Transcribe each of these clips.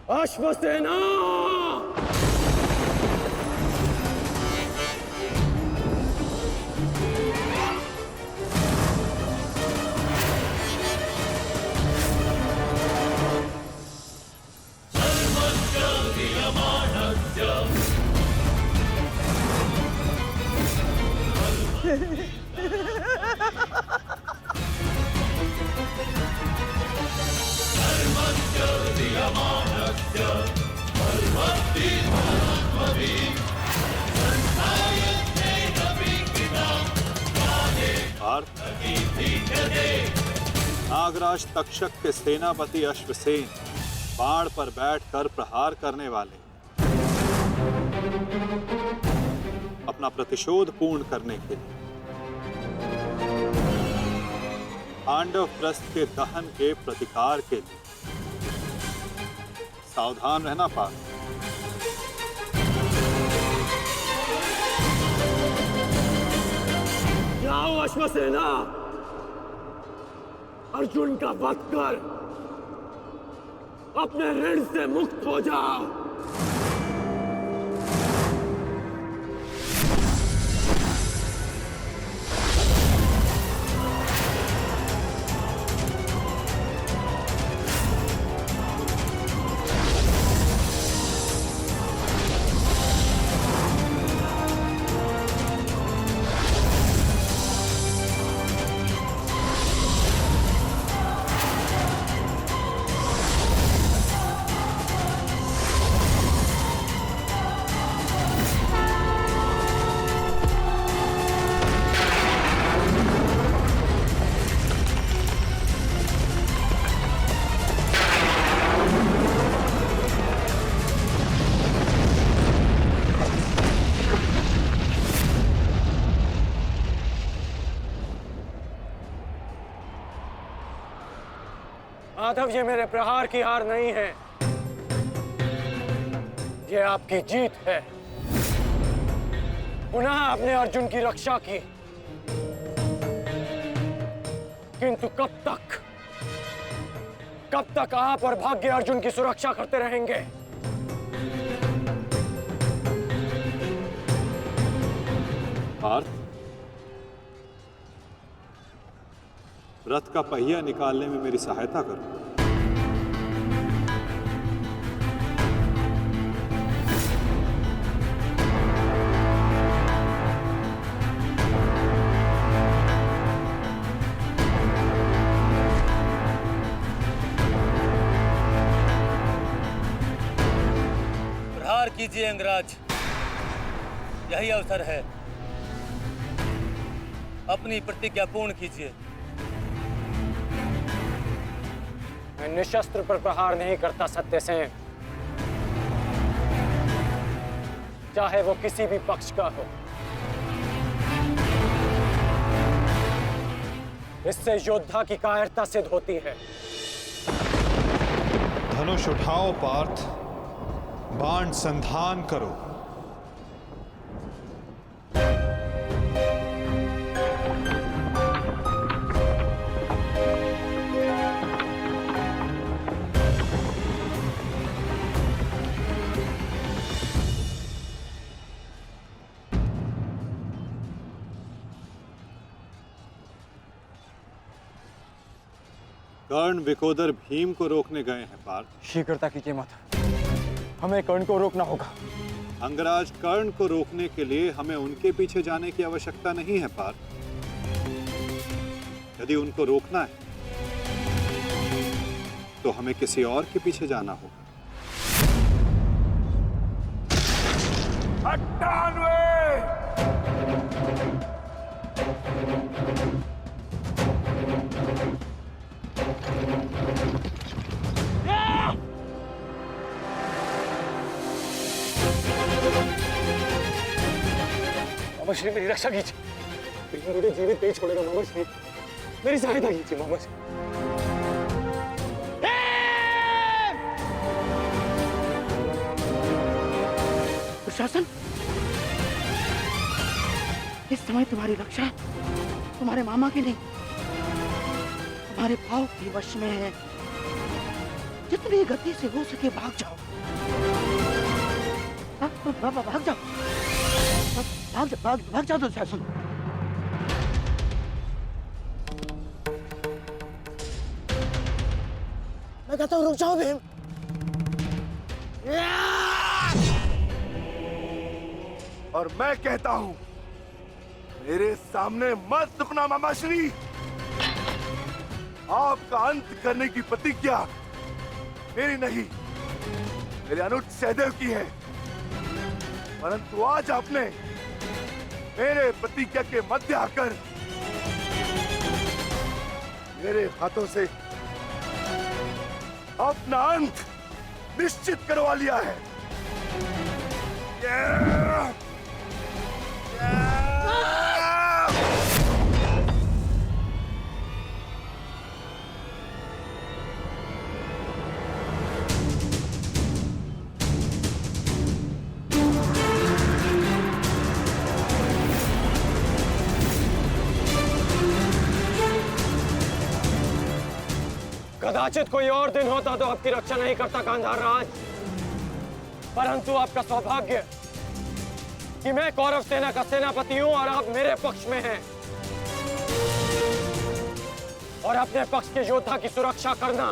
अश्वसेना! नागराज तक्षक के सेनापति अश्वसेन बाण पर बैठकर प्रहार करने वाले अपना प्रतिशोध पूर्ण करने के लिए पांडव प्रस्थ के दहन के प्रतिकार के लिए सावधान रहना पार्थ। जाओ अश्वसेना, अर्जुन का वध कर अपने ऋण से मुक्त हो जाओ। माधव, ये मेरे प्रहार की हार नहीं है, ये आपकी जीत है। पुनः आपने अर्जुन की रक्षा की, किंतु कब तक आप और भाग्य अर्जुन की सुरक्षा करते रहेंगे? पार्थ, रथ का पहिया निकालने में मेरी सहायता करो। प्रहार कीजिए अंगराज, यही अवसर है। अपनी प्रतिज्ञा पूर्ण कीजिए। मैं निशस्त्र पर प्रहार नहीं करता सत्यसेन, चाहे वो किसी भी पक्ष का हो। इससे योद्धा की कायरता सिद्ध होती है। धनुष उठाओ पार्थ, बाण संधान करो। कर्ण विकोदर भीम को रोकने गए हैं पार्थ। शीघ्रता कीजिए माता, हमें कर्ण को रोकना होगा। अंगराज, कर्ण को रोकने के लिए हमें उनके पीछे जाने की आवश्यकता नहीं है पार्थ। यदि उनको रोकना है तो हमें किसी और के पीछे जाना होगा। 98! मामा श्री, मेरी रक्षा कीजिए। मुझे जीवित नहीं छोड़ेगा मामा श्री, मेरी सहायता कीजिए मामा श्री। प्रशासन, इस समय तुम्हारी रक्षा तुम्हारे मामा की नहीं, तुम्हारे भाव के वश में है। जितनी गति से हो सके भाग जाओ। भाग जाओ, भाग जाओ दुशासन। मैं कहता हूँ रुक जाओ भीम। और मैं कहता हूं मेरे सामने मत रुकना मामा श्री। आपका अंत करने की प्रतिज्ञा मेरी नहीं, मेरे अनुज सहदेव की है। परंतु आज आपने मेरे प्रतिज्ञा के मध्य आकर मेरे हाथों से अपना अंत निश्चित करवा लिया है। कदाचित कोई और दिन होता तो आपकी रक्षा नहीं करता गांधार राज, परंतु आपका सौभाग्य कि मैं कौरव सेना का सेनापति हूं और आप मेरे पक्ष में हैं। और अपने पक्ष के योद्धा की सुरक्षा करना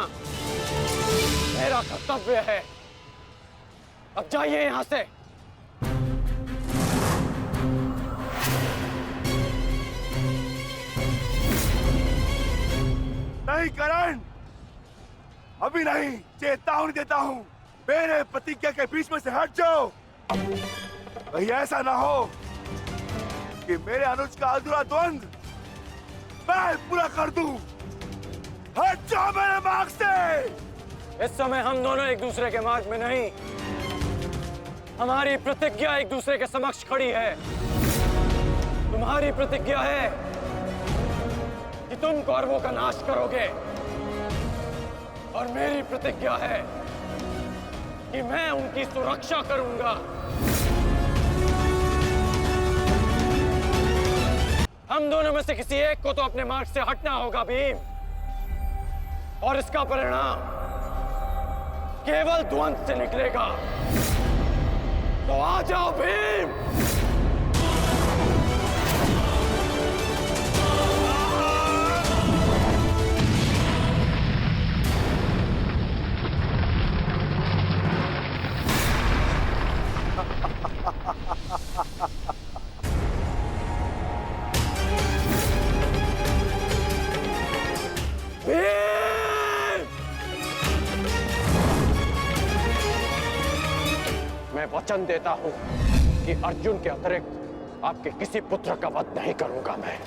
मेरा कर्तव्य है। अब जाइए यहां से। नहीं करण, अभी नहीं, चेतावनी देता हूं, मेरे प्रतिज्ञा के बीच में से हट जाओ। कहीं ऐसा ना हो कि मेरे अनुज का अधूरा द्वंद मैं पूरा कर दूं। हट जाओ मेरे मार्ग से। इस समय हम दोनों एक दूसरे के मार्ग में नहीं, हमारी प्रतिज्ञा एक दूसरे के समक्ष खड़ी है। तुम्हारी प्रतिज्ञा है कि तुम कौरवों का नाश करोगे और मेरी प्रतिज्ञा है कि मैं उनकी सुरक्षा करूंगा। हम दोनों में से किसी एक को तो अपने मार्ग से हटना होगा भीम, और इसका परिणाम केवल द्वंद से निकलेगा। तो आ जाओ भीम। मैं वचन देता हूं कि अर्जुन के अतिरिक्त आपके किसी पुत्र का वध नहीं करूंगा मैं।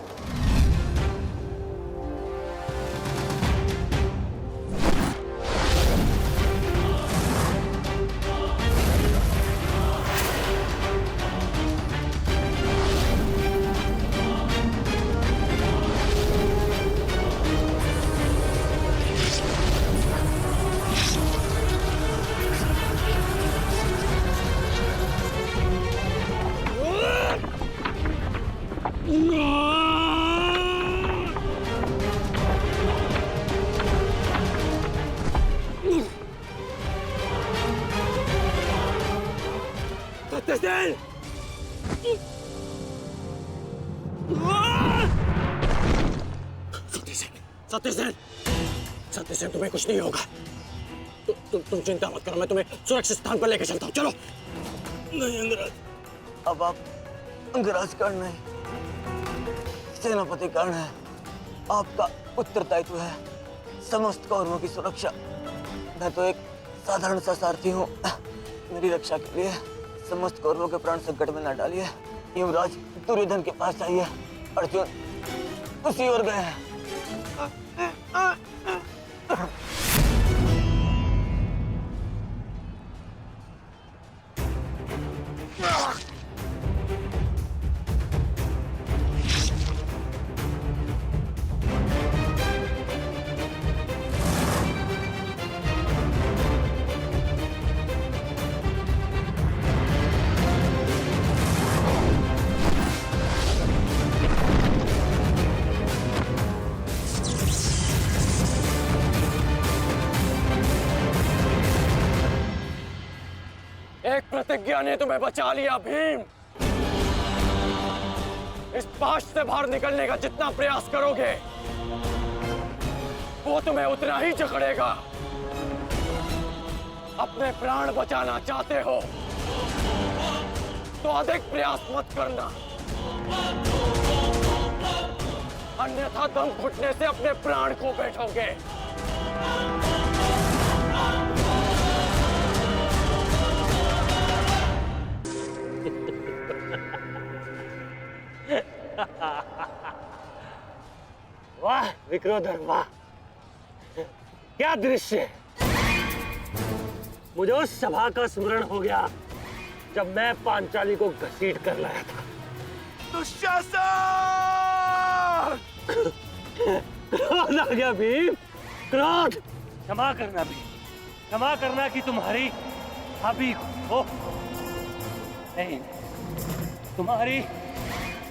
सत्यसेन, तुम्हें कुछ नहीं होगा। तुम चिंता मत करो, मैं तुम्हें सुरक्षित स्थान पर लेकर चलता हूँ। चलो। नहीं अंगराज, अब आप अंगराज कर्ण नहीं, सेनापति कर्ण है। आपका उत्तरदायित्व है समस्त कौरवों की सुरक्षा। मैं तो एक साधारण सा सारथी हूँ। मेरी रक्षा के लिए समस्त कौरवों के प्राण संकट में न डालिए। युवराज दुर्योधन के पास जाइए, अर्जुन उसी ओर गए हैं। एक प्रतिज्ञा ने तुम्हें बचा लिया भीम। इस पाश से बाहर निकलने का जितना प्रयास करोगे वो तुम्हें उतना ही जकड़ेगा। अपने प्राण बचाना चाहते हो तो अधिक प्रयास मत करना, अन्यथा दम घुटने से अपने प्राण खो बैठोगे। वाह विक्रोधर वाह, क्या दृश्य है। मुझे उस सभा का स्मरण हो गया जब मैं पांचाली को घसीट कर लाया था। दुशासन! क्रोध आ गया भीम, क्रोध। क्षमा करना भीम, क्षमा करना कि तुम्हारी भाभी को नहीं, तुम्हारी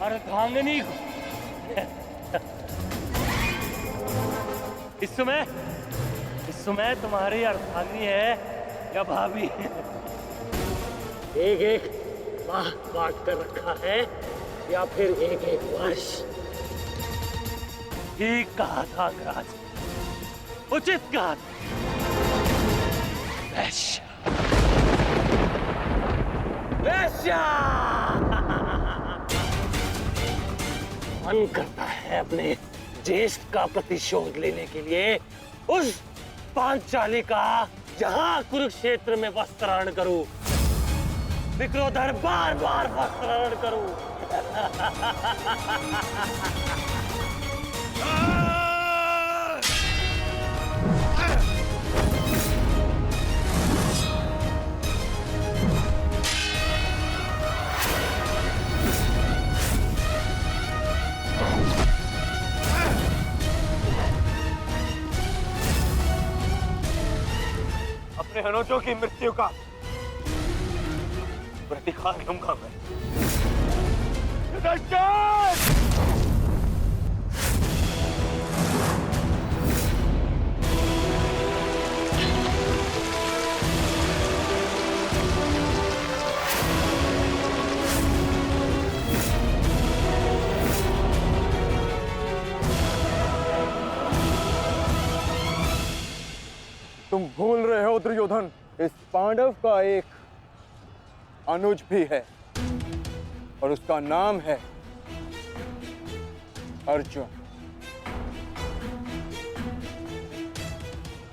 अर्धांगिनी को। इस समय तुम्हारी अर्धांगिनी है या भाभी? एक एक माह बांट कर रखा है या फिर एक एक वर्ष? ठीक कहा था अंगराज, उचित कहा था। वैश्या, वैश्या। मन करता है अपने ज्येष्ठ का प्रतिशोध लेने के लिए उस पांचाली का जहां कुरुक्षेत्र में वस्त्राहरण करूं, विक्रोधर बार बार वस्त्राहरण करूं। अपने अनुजों की मृत्यु का प्रतिकार लूंगा मैं। युधिष्ठिर! तुम भूल रहे हो दुर्योधन, इस पांडव का एक अनुज भी है और उसका नाम है अर्जुन।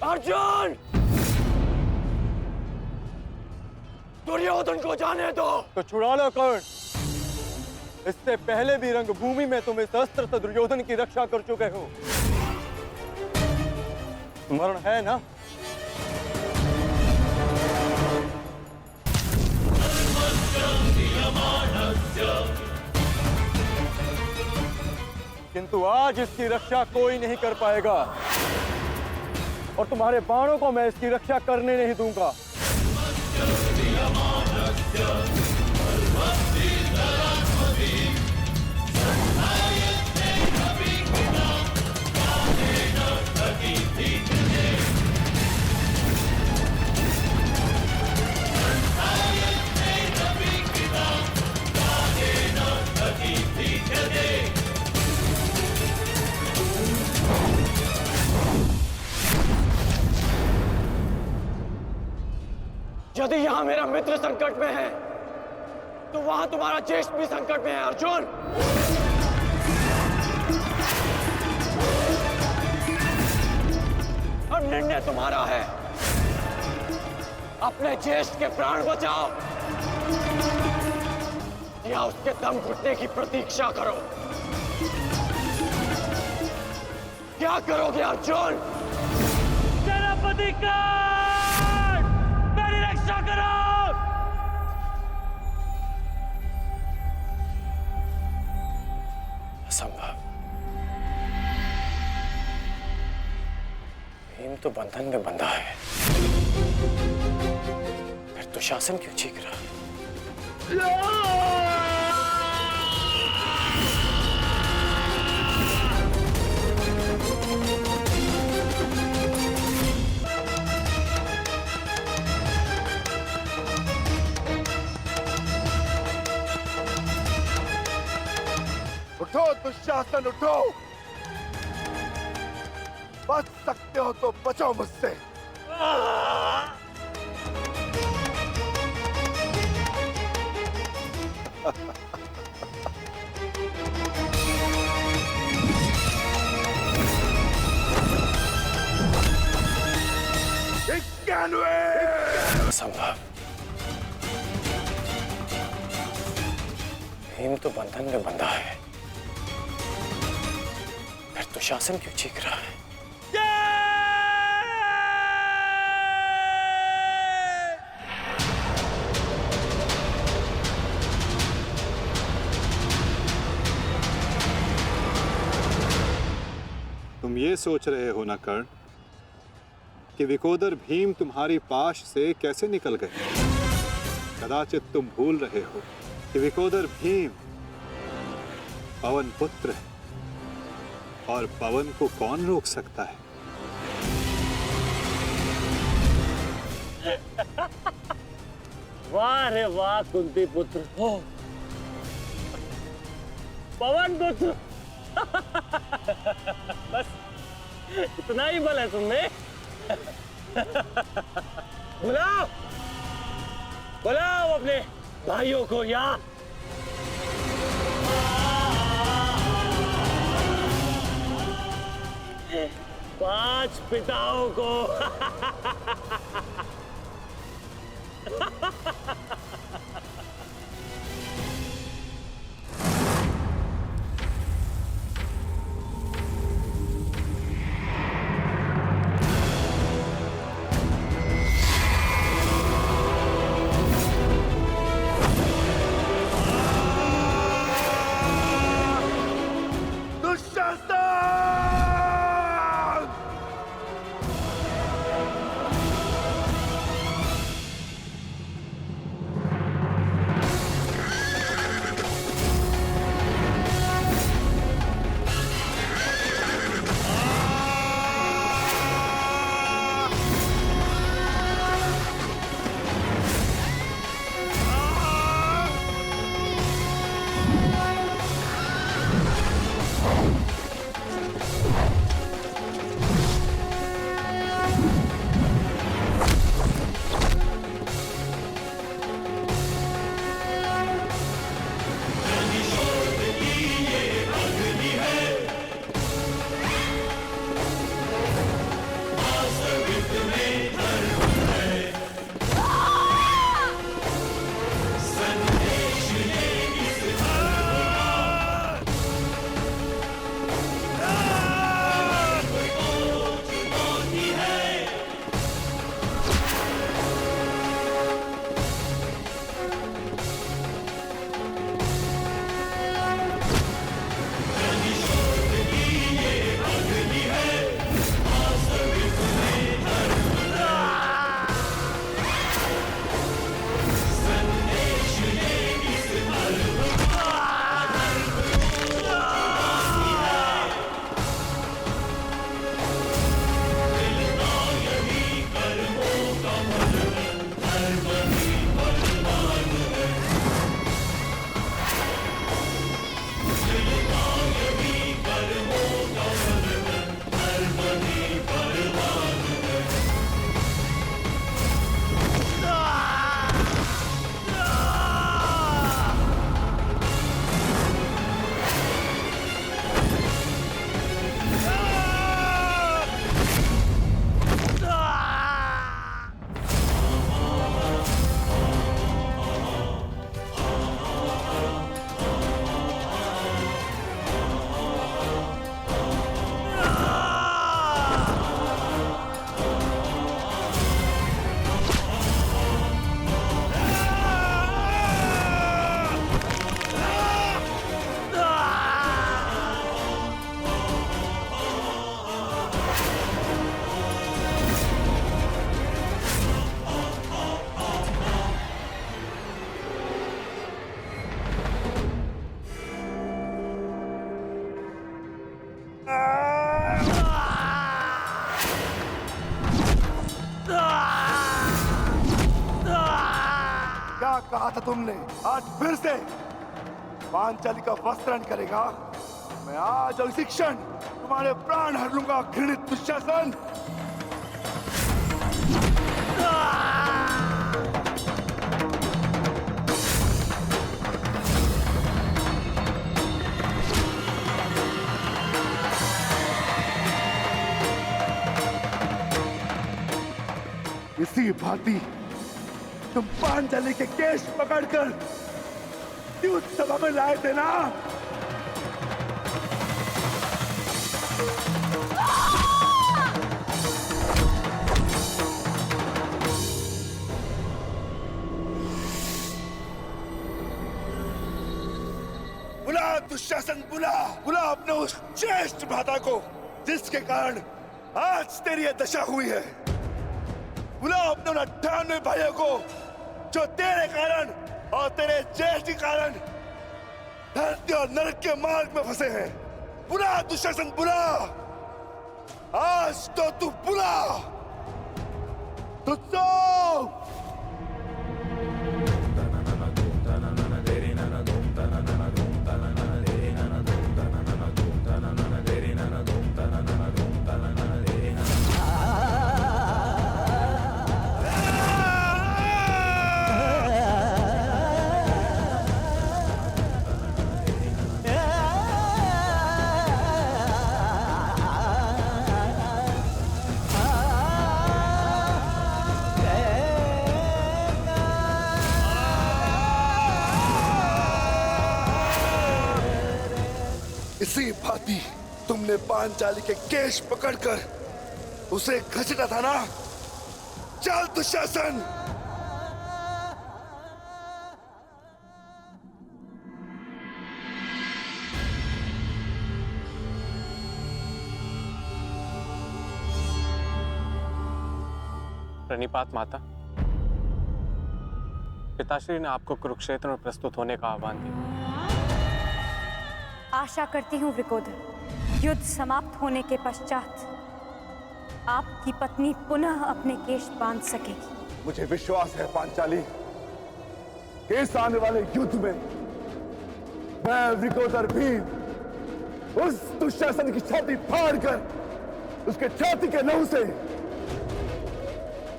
अर्जुन! दुर्योधन को जाने दो। तो छुड़ा लो कर्ण। इससे पहले भी रंगभूमि में तुम इस अस्त्र से दुर्योधन की रक्षा कर चुके हो। स्मरण है ना? किंतु आज इसकी रक्षा कोई नहीं कर पाएगा और तुम्हारे बाणों को मैं इसकी रक्षा करने नहीं दूंगा। यदि यहां मेरा मित्र संकट में है तो वहां तुम्हारा ज्येष्ठ भी संकट में है अर्जुन। और निर्णय तुम्हारा है, अपने ज्येष्ठ के प्राण बचाओ या उसके दम घुटने की प्रतीक्षा करो। क्या करोगे अर्जुन? सेनापति का रक्षा करो। असंभव। भीम तो बंधन में बंधा है, फिर दुशासन क्यों चीख रहा है? उठो दुशासन उठो। बच सकते हो तो बचो मुझसे। असंभव। भीम तो बंधन में बंधा है, फिर दुशासन क्यों चीख रहा है? तुम ये सोच रहे हो ना कर्ण कि विकोदर भीम तुम्हारी पाश से कैसे निकल गए? कदाचित तुम भूल रहे हो कि विकोदर भीम पवन पुत्र है, और पवन को कौन रोक सकता है? वाह रे वाह कुंती पुत्र हो, पवन पुत्र। बस इतना ही बल है तुमने। बुलाओ बुलाओ अपने भाइयों को यहाँ। पांच पिताओं को। क्या कहा था तुमने? आज फिर से पांचाली का वस्त्रण करेगा? मैं आज और इसी क्षण तुम्हारे प्राण हर लूंगा घृणित दुशासन। इसी भांति तुम पांचाली के केश पकड़कर युद्ध सभा में लाए थे ना? बुला दुशासन, बुला बुला अपने उस ज्येष्ठ भ्राता को जिसके कारण आज तेरी यह दशा हुई है। बुलाओ अपने उन 98 भाइयों को जो तेरे कारण और तेरे ज्येष्ठ के कारण धरती और नरक के मार्ग में फंसे हैं। बुला दुशासन, बुला, आज तो तू बुला। तुझको इसी भांति तुमने पांचाली के केश पकड़कर उसे घसीटा था ना? चल दुशासन। प्रणिपात माता, पिताश्री ने आपको कुरुक्षेत्र में प्रस्तुत होने का आह्वान दिया। आशा करती हूँ वृकोदर, युद्ध समाप्त होने के पश्चात आपकी पत्नी पुनः अपने केश बांध सकेगी। मुझे विश्वास है पांचाली कि इस आने वाले युद्ध में मैं वृकोदर भीम उस दुशासन की छाती फाड़कर उसके छाती के लहू से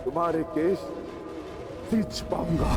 तुम्हारे केश सींच पाऊंगा।